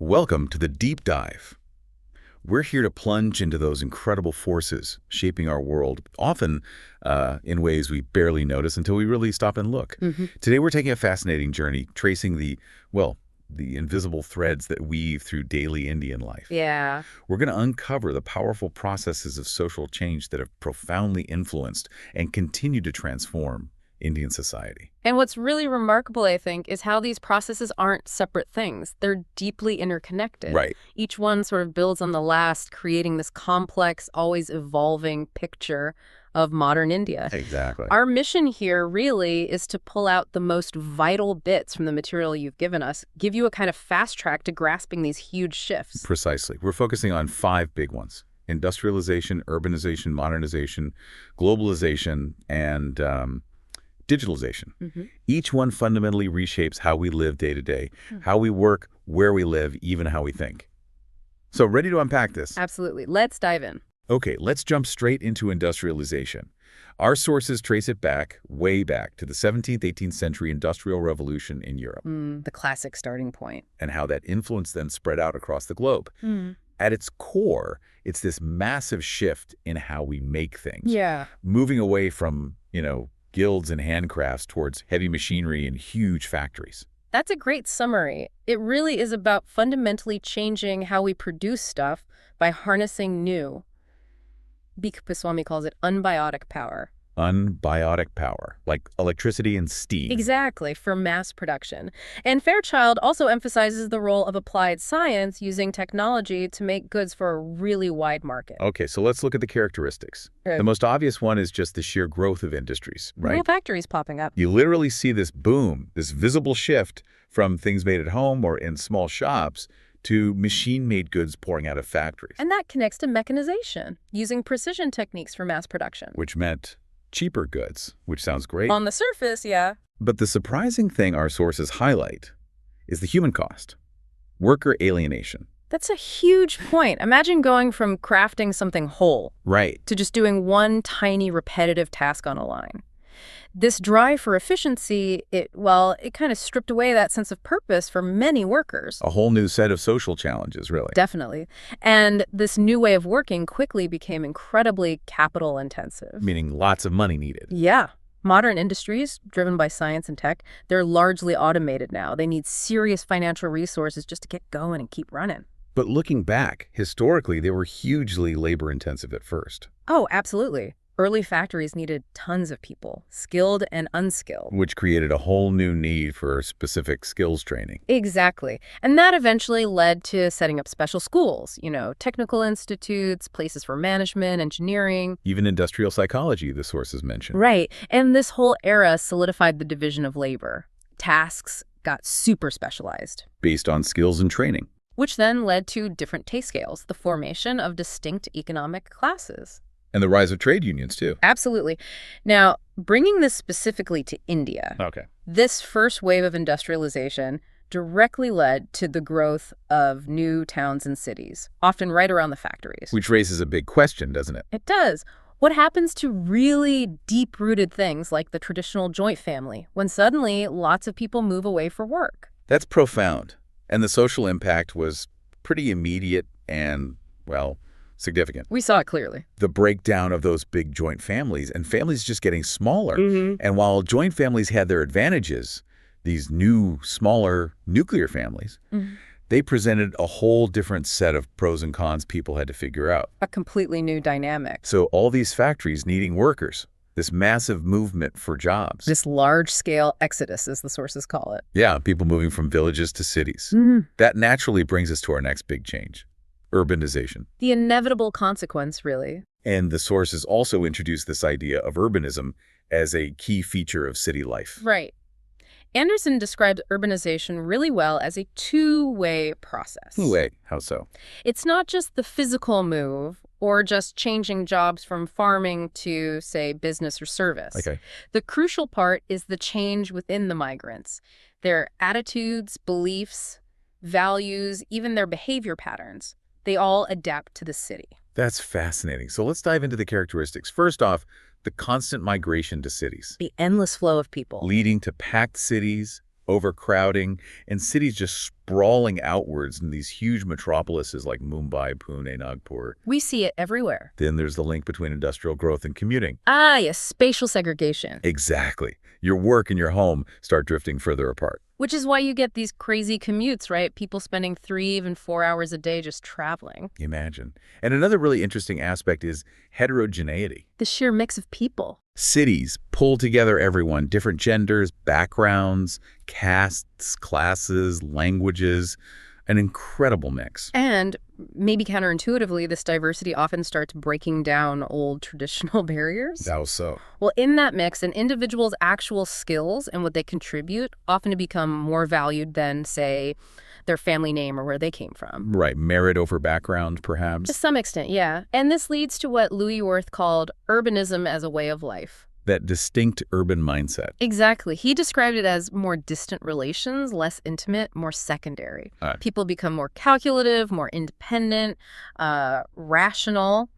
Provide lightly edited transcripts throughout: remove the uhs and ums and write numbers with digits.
Welcome to the Deep Dive. We're here to plunge into those incredible forces shaping our world, often in ways we barely notice until we really stop and look. Today we're taking a fascinating journey, tracing the invisible threads that weave through daily Indian life. Yeah. We're going to uncover the powerful processes of social change that have profoundly influenced and continue to transform Indian society. And what's really remarkable, I think, is how these processes aren't separate things. They're deeply interconnected. Right. Each one sort of builds on the last, creating this complex, always evolving picture of modern India. Exactly. Our mission here really is to pull out the most vital bits from the material you've given us, give you a kind of fast track to grasping these huge shifts. Precisely. We're focusing on 5 big ones: industrialization, urbanization, modernization, globalization, and digitalization. Each one fundamentally reshapes how we live day to day, how we work, where we live, even how we think. So ready to unpack this? Absolutely. Let's dive in. Okay, let's jump straight into industrialization. Our sources trace it back, way back, to the 17th, 18th century Industrial Revolution in Europe. The classic starting point. And how that influence then spread out across the globe. At its core, it's this massive shift in how we make things. Yeah. Moving away from, guilds and handcrafts towards heavy machinery and huge factories. That's a great summary. It really is about fundamentally changing how we produce stuff by harnessing new, B. Kupaswamy calls it unbiotic power. Unbiotic power, like electricity and steam. Exactly, for mass production. And Fairchild also emphasizes the role of applied science using technology to make goods for a really wide market. Okay, so let's look at the characteristics. The most obvious one is just the sheer growth of industries, right? Real factories popping up. You literally see this boom, this visible shift from things made at home or in small shops to machine-made goods pouring out of factories. And that connects to mechanization, using precision techniques for mass production. Which meant cheaper goods, which sounds great. On the surface, yeah. But the surprising thing our sources highlight is the human cost, worker alienation. That's a huge point. Imagine going from crafting something whole to just doing one tiny repetitive task on a line. This drive for efficiency, it kind of stripped away that sense of purpose for many workers. A whole new set of social challenges, really. Definitely. And this new way of working quickly became incredibly capital intensive. Meaning lots of money needed. Yeah. Modern industries, driven by science and tech, they're largely automated now. They need serious financial resources just to get going and keep running. But looking back, historically, they were hugely labor-intensive at first. Oh, absolutely. Early factories needed tons of people, skilled and unskilled. Which created a whole new need for specific skills training. Exactly. And that eventually led to setting up special schools, technical institutes, places for management, engineering. Even industrial psychology, the sources mentioned. Right. And this whole era solidified the division of labor. Tasks got super specialized. Based on skills and training. Which then led to different pay scales, the formation of distinct economic classes. And the rise of trade unions, too. Absolutely. Now, bringing this specifically to India, this first wave of industrialization directly led to the growth of new towns and cities, often right around the factories. Which raises a big question, doesn't it? It does. What happens to really deep-rooted things like the traditional joint family when suddenly lots of people move away for work? That's profound. And the social impact was pretty immediate and, significant. We saw it clearly. The breakdown of those big joint families and families just getting smaller. And while joint families had their advantages, these new, smaller nuclear families, they presented a whole different set of pros and cons people had to figure out. A completely new dynamic. So all these factories needing workers, this massive movement for jobs. This large-scale exodus, as the sources call it. Yeah, people moving from villages to cities. That naturally brings us to our next big change. Urbanization. The inevitable consequence, really. And the sources also introduced this idea of urbanism as a key feature of city life. Right. Anderson describes urbanization really well as a two-way process. Two-way? How so? It's not just the physical move or just changing jobs from farming to, say, business or service. The crucial part is the change within the migrants. Their attitudes, beliefs, values, even their behavior patterns. They all adapt to the city. That's fascinating. So let's dive into the characteristics. First off, the constant migration to cities. The endless flow of people. Leading to packed cities, overcrowding, and cities just sprawling outwards in these huge metropolises like Mumbai, Pune, Nagpur. We see it everywhere. Then there's the link between industrial growth and commuting. Ah, yes, spatial segregation. Exactly. Your work and your home start drifting further apart. Which is why you get these crazy commutes, right? People spending 3, even 4 hours a day just traveling. Imagine. And another really interesting aspect is heterogeneity. The sheer mix of people. Cities pull together everyone, different genders, backgrounds, castes, classes, languages, an incredible mix. And maybe counterintuitively, this diversity often starts breaking down old traditional barriers. How so? Well, in that mix, an individual's actual skills and what they contribute often become more valued than, say, their family name or where they came from. Right, merit over background, perhaps? To some extent, yeah. And this leads to what Wirth called urbanism as a way of life. That distinct urban mindset. Exactly. He described it as more distant relations, less intimate, more secondary. People become more calculative, more independent, rational,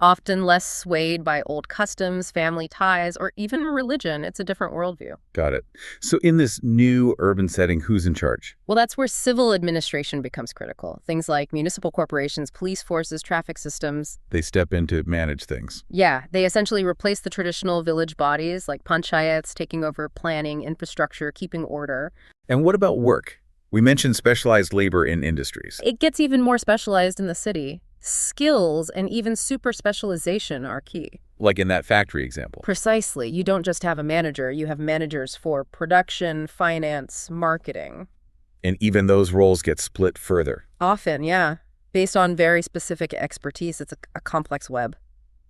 often less swayed by old customs, family ties, or even religion. It's a different worldview. Got it. So in this new urban setting, who's in charge? Well, that's where civil administration becomes critical. Things like municipal corporations, police forces, traffic systems. They step in to manage things. Yeah, they essentially replace the traditional village bodies like panchayats, taking over planning, infrastructure, keeping order. And what about work? We mentioned specialized labor in industries. It gets even more specialized in the city. Skills and even super specialization are key. Like in that factory example. Precisely. You don't just have a manager. You have managers for production, finance, marketing. And even those roles get split further. Often, yeah. Based on very specific expertise, it's a complex web.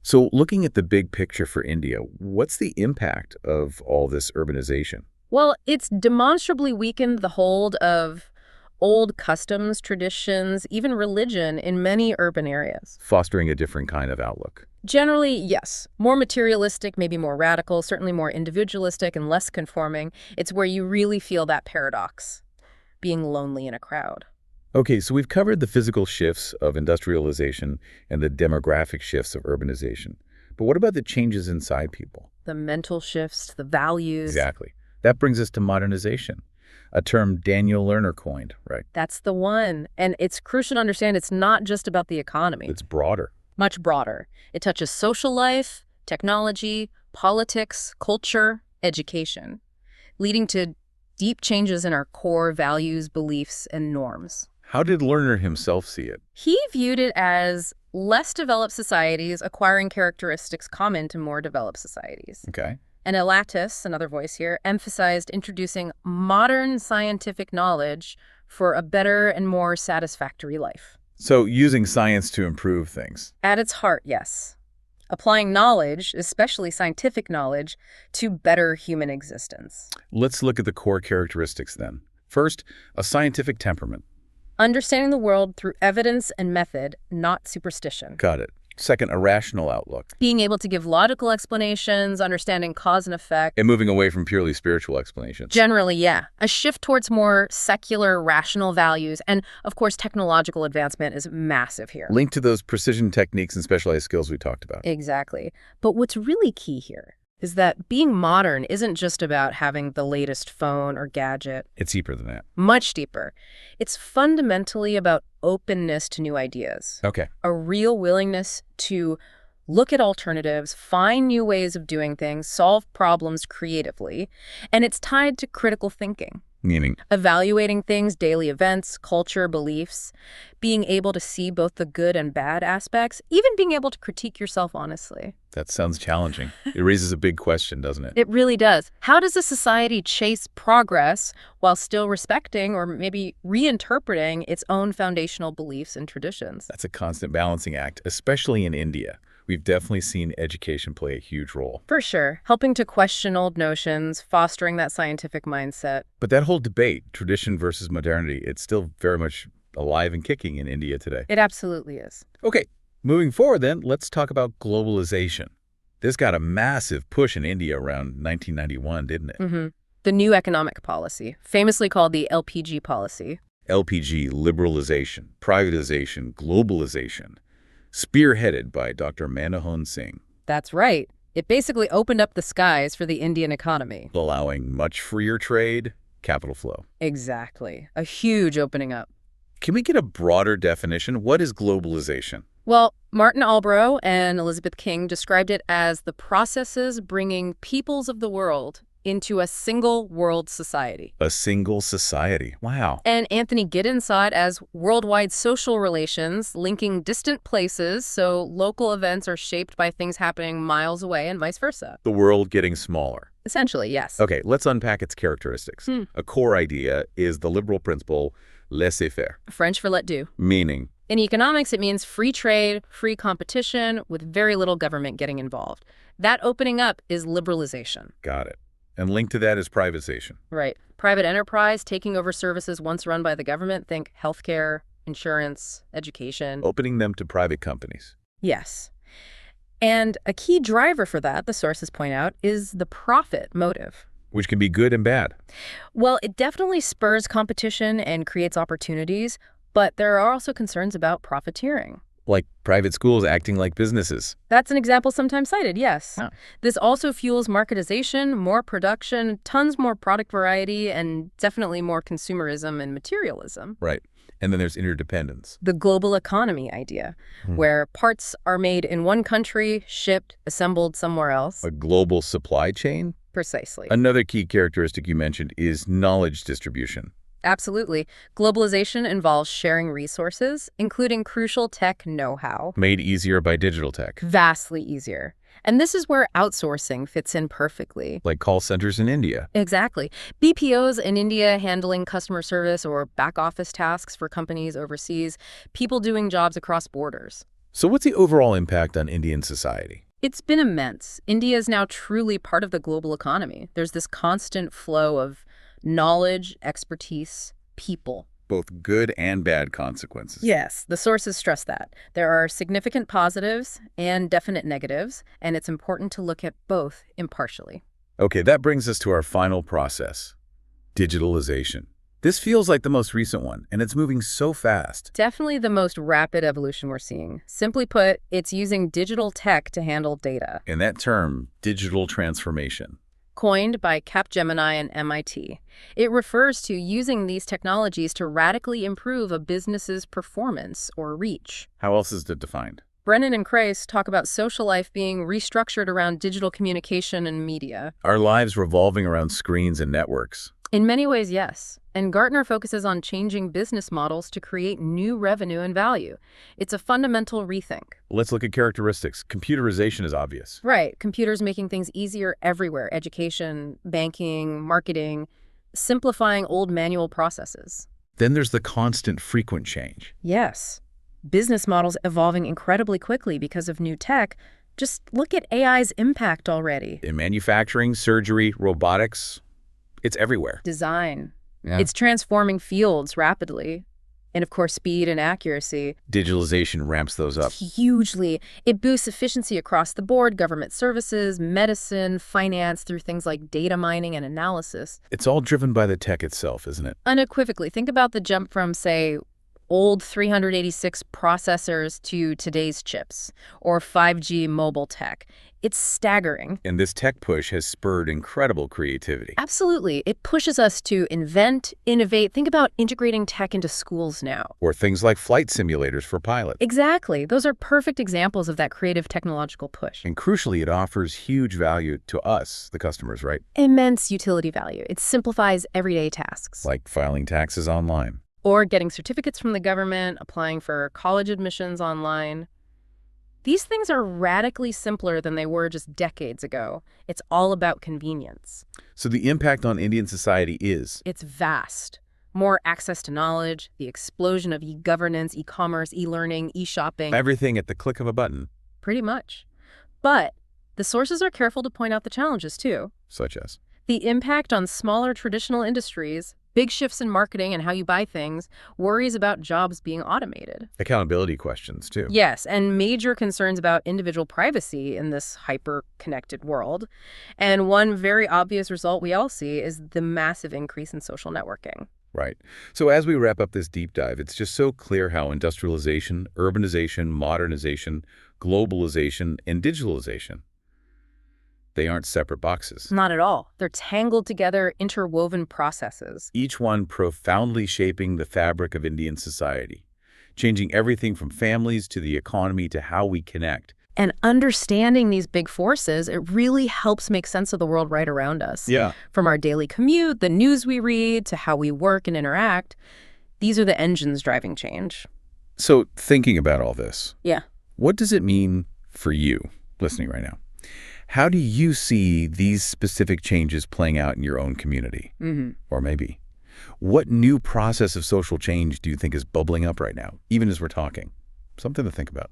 So looking at the big picture for India, what's the impact of all this urbanization? Well, it's demonstrably weakened the hold of old customs, traditions, even religion in many urban areas. Fostering a different kind of outlook. Generally, yes. More materialistic, maybe more radical, certainly more individualistic and less conforming. It's where you really feel that paradox, being lonely in a crowd. Okay, so we've covered the physical shifts of industrialization and the demographic shifts of urbanization. But what about the changes inside people? The mental shifts, the values. Exactly. That brings us to modernization. A term Daniel Lerner coined, right? That's the one. And it's crucial to understand it's not just about the economy. It's broader. Much broader. It touches social life, technology, politics, culture, education, leading to deep changes in our core values, beliefs, and norms. How did Lerner himself see it? He viewed it as less developed societies acquiring characteristics common to more developed societies. Okay. And Elatis, another voice here, emphasized introducing modern scientific knowledge for a better and more satisfactory life. So using science to improve things. At its heart, yes. Applying knowledge, especially scientific knowledge, to better human existence. Let's look at the core characteristics then. First, a scientific temperament. Understanding the world through evidence and method, not superstition. Got it. Second, a rational outlook. Being able to give logical explanations, understanding cause and effect. And moving away from purely spiritual explanations. Generally, yeah. A shift towards more secular, rational values. And, of course, technological advancement is massive here. Linked to those precision techniques and specialized skills we talked about. Exactly. But what's really key here is that being modern isn't just about having the latest phone or gadget. It's deeper than that. Much deeper. It's fundamentally about openness to new ideas. Okay. A real willingness to look at alternatives, find new ways of doing things, solve problems creatively. And it's tied to critical thinking. Meaning? Evaluating things, daily events, culture, beliefs, being able to see both the good and bad aspects, even being able to critique yourself honestly. That sounds challenging. It raises a big question, doesn't it? It really does. How does a society chase progress while still respecting or maybe reinterpreting its own foundational beliefs and traditions? That's a constant balancing act, especially in India. We've definitely seen education play a huge role. For sure. Helping to question old notions, fostering that scientific mindset. But that whole debate, tradition versus modernity, it's still very much alive and kicking in India today. It absolutely is. Okay, moving forward then, let's talk about globalization. This got a massive push in India around 1991, didn't it? Mm-hmm. The new economic policy, famously called the LPG policy. LPG, liberalisation, privatization, globalization. Spearheaded by Dr. Manmohan Singh. That's right. It basically opened up the skies for the Indian economy. Allowing much freer trade. capital flow. Exactly. A huge opening up. Can we get a broader definition? What is globalization? Well, Martin Albro and Elizabeth King described it as the processes bringing peoples of the world into a single world society. A single society. Wow. And Anthony Giddens saw it as worldwide social relations linking distant places, so local events are shaped by things happening miles away and vice versa. The world getting smaller. Essentially, yes. Okay, let's unpack its characteristics. A core idea is the liberal principle laissez-faire. French for let do. Meaning? In economics, it means free trade, free competition, with very little government getting involved. That opening up is liberalisation. Got it. And linked to that is privatization. Right. Private enterprise taking over services once run by the government. Think healthcare, insurance, education. Opening them to private companies. Yes. And a key driver for that, the sources point out, is the profit motive. Which can be good and bad. Well, it definitely spurs competition and creates opportunities, but there are also concerns about profiteering. Like private schools acting like businesses. That's an example sometimes cited, yes. Oh. This also fuels marketization, more production, tons more product variety, and definitely more consumerism and materialism. Right. And then there's interdependence. The global economy idea, where parts are made in one country, shipped, assembled somewhere else. A global supply chain? Precisely. Another key characteristic you mentioned is knowledge distribution. Absolutely. Globalization involves sharing resources, including crucial tech know-how. Made easier by digital tech. Vastly easier. And this is where outsourcing fits in perfectly. Like call centers in India. Exactly. BPOs in India handling customer service or back office tasks for companies overseas, people doing jobs across borders. So what's the overall impact on Indian society? It's been immense. India is now truly part of the global economy. There's this constant flow of knowledge, expertise, people. Both good and bad consequences. Yes, the sources stress that. There are significant positives and definite negatives, and it's important to look at both impartially. Okay, that brings us to our final process, digitalization. This feels like the most recent one, and it's moving so fast. Definitely the most rapid evolution we're seeing. Simply put, it's using digital tech to handle data. And that term, digital transformation. Coined by Capgemini and MIT. It refers to using these technologies to radically improve a business's performance or reach. How else is it defined? Brennan and Kreis talk about social life being restructured around digital communication and media. Our lives revolving around screens and networks. In many ways, yes. And Gartner focuses on changing business models to create new revenue and value. It's a fundamental rethink. Let's look at characteristics. Computerization is obvious. Right. Computers making things easier everywhere. Education, banking, marketing, simplifying old manual processes. Then there's the constant, frequent change. Yes. Business models evolving incredibly quickly because of new tech. Just look at AI's impact already. In manufacturing, surgery, robotics, it's everywhere. Design. Yeah. It's transforming fields rapidly. And of course, speed and accuracy. Digitalization ramps those up. Hugely. It boosts efficiency across the board, government services, medicine, finance, through things like data mining and analysis. It's all driven by the tech itself, isn't it? Unequivocally. Think about the jump from, say, old 386 processors to today's chips, or 5G mobile tech. It's staggering. And this tech push has spurred incredible creativity. Absolutely. It pushes us to invent, innovate. Think about integrating tech into schools now. Or things like flight simulators for pilots. Exactly. Those are perfect examples of that creative technological push. And crucially, it offers huge value to us, the customers, right? Immense utility value. It simplifies everyday tasks. Like filing taxes online. Or getting certificates from the government, applying for college admissions online. These things are radically simpler than they were just decades ago. It's all about convenience. So the impact on Indian society is? It's vast. More access to knowledge, the explosion of e-governance, e-commerce, e-learning, e-shopping. Everything at the click of a button. Pretty much. But the sources are careful to point out the challenges, too. Such as? The impact on smaller traditional industries, big shifts in marketing and how you buy things, worries about jobs being automated. Accountability questions, too. Yes, and major concerns about individual privacy in this hyper-connected world. And one very obvious result we all see is the massive increase in social networking. Right. So as we wrap up this deep dive, it's just so clear how industrialization, urbanization, modernization, globalization, and digitalization, They aren't separate boxes. Not at all. They're tangled together, interwoven processes. Each one profoundly shaping the fabric of Indian society, changing everything from families to the economy to how we connect. And understanding these big forces, it really helps make sense of the world right around us. Yeah. From our daily commute, the news we read, to how we work and interact, these are the engines driving change. So thinking about all this, Yeah. what does it mean for you listening right now? How do you see these specific changes playing out in your own community? Or maybe, what new process of social change do you think is bubbling up right now, even as we're talking? Something to think about.